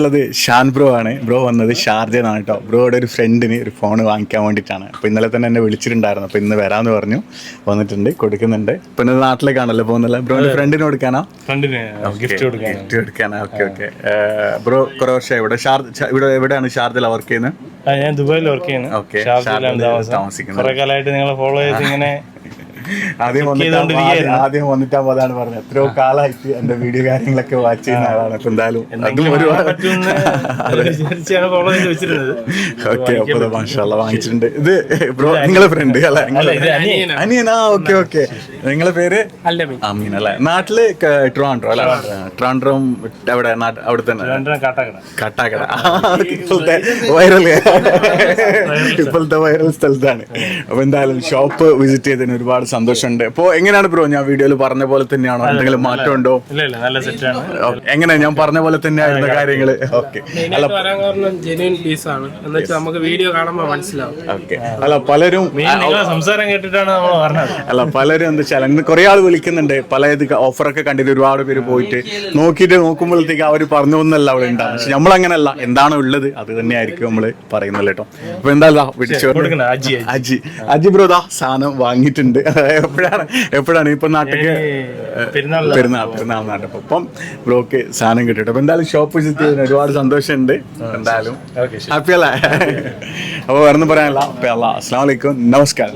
ഉള്ളത് ഷാൻ ബ്രോ ആണ്. ബ്രോ വന്നത് ഷാർജയാണ് കേട്ടോ. ബ്രോയുടെ ഒരു ഫ്രണ്ടിന് ഒരു ഫോൺ വാങ്ങിക്കാൻ വേണ്ടിയിട്ടാണ്. അപ്പോൾ ഇന്നലെ തന്നെ എന്നെ വിളിച്ചിട്ടുണ്ടായിരുന്നു. അപ്പോൾ ഇന്ന് വരാമെന്ന് പറഞ്ഞു. വന്നിട്ടുണ്ട്, കൊടുക്കുന്നുണ്ട്. ഇപ്പം ഇന്ന് നാട്ടിലേക്കാണല്ലോ പോകുന്നത്. ബ്രോന്റെ ഫ്രണ്ടിന് കൊടുക്കാനാ? ഗിഫ്റ്റ് കൊടുക്കാനാ. ഓക്കെ. ബ്രോ കുറെ വർഷം ഇവിടെ എവിടെയാണ് ഷാർജയിൽ വർക്ക് ചെയ്യുന്നത്? ഞാൻ ദുബായിൽ വർക്ക് ചെയ്യുന്നത്. ഓക്കെ, താമസിക്കുന്നത്. കുറെ കാലമായിട്ട് നിങ്ങളെ ഫോളോ ചെയ്ത് ഇങ്ങനെ ആദ്യം വന്നിട്ടാ അതാണ് പറഞ്ഞത്. എത്രയോ കാലമായിട്ട് എന്റെ വീഡിയോ കാര്യങ്ങളൊക്കെ വാച്ച് ചെയ്യുന്ന ആളാണ്. അപ്പൊ എന്തായാലും അതും ഒരുപാട് ഓക്കെ. അപ്പൊ മാഷാഅല്ലാഹ് വാങ്ങിച്ചിട്ടുണ്ട്. ഇത് ബ്രോ നിങ്ങളെ ഫ്രണ്ട് അല്ലെ? അനിയനാ? ഓക്കെ. നിങ്ങളെ പേര് അമീൻ അല്ലെ? നാട്ടില് ട്രിവാൻഡ്രം അല്ലെ? ട്രിവാൻഡ്രം എവിടെ? അവിടെ തന്നെ കാട്ടാക്കട. ഇപ്പോഴത്തെ വൈറൽ സ്ഥലത്താണ്. അപ്പൊ എന്തായാലും ഷോപ്പ് വിസിറ്റ് ചെയ്തതിന് ഒരുപാട് സന്തോഷമുണ്ട്. അപ്പൊ എങ്ങനെയാണ് ബ്രോ, ഞാൻ വീഡിയോയിൽ പറഞ്ഞ പോലെ തന്നെയാണോ? എന്തെങ്കിലും മാറ്റം ഉണ്ടോ? എങ്ങനെ ഞാൻ പറഞ്ഞ പോലെ തന്നെയായിരുന്ന കാര്യങ്ങള്? ഓക്കെ. നമുക്ക് വീഡിയോ കാണുമ്പോൾ മനസ്സിലാവും. ഓക്കെ. അല്ല പലരും സംസാരം കേട്ടിട്ടാണ് നമ്മൾ പറഞ്ഞത്. അല്ല പലരും എന്താ വെച്ചാൽ ഇന്ന് കുറെ ആൾ വിളിക്കുന്നുണ്ട്. പല ഓഫറൊക്കെ കണ്ടിട്ട് ഒരുപാട് പേര് പോയിട്ട് നോക്കുമ്പോഴത്തേക്ക് അവർ പറഞ്ഞു ഒന്നല്ല അവിടെ ഉണ്ടാവും. പക്ഷെ നമ്മളങ്ങനല്ല, എന്താണോ ഉള്ളത് അത് തന്നെയായിരിക്കും നമ്മള് പറയുന്നത് കേട്ടോ. അപ്പൊ എന്താ അജി ബ്രോ ദാ സാധനം വാങ്ങിയിട്ടുണ്ട്. എപ്പോഴാണ് ഇപ്പൊ നാട്ടിലേക്ക് പെരുന്നാൾ നാട്ടപ്പോ അപ്പം ബ്രോക്ക് സാധനം കിട്ടിട്ട്. അപ്പൊ എന്തായാലും ഷോപ്പ് വിസിറ്റ് ചെയ്തതിന് ഒരുപാട് സന്തോഷമുണ്ട്. എന്തായാലും ഹാപ്പി അല്ലേ? അപ്പൊ വേറെ പറയാനല്ല. അസ്സലാമു അലൈക്കും, നമസ്കാരം.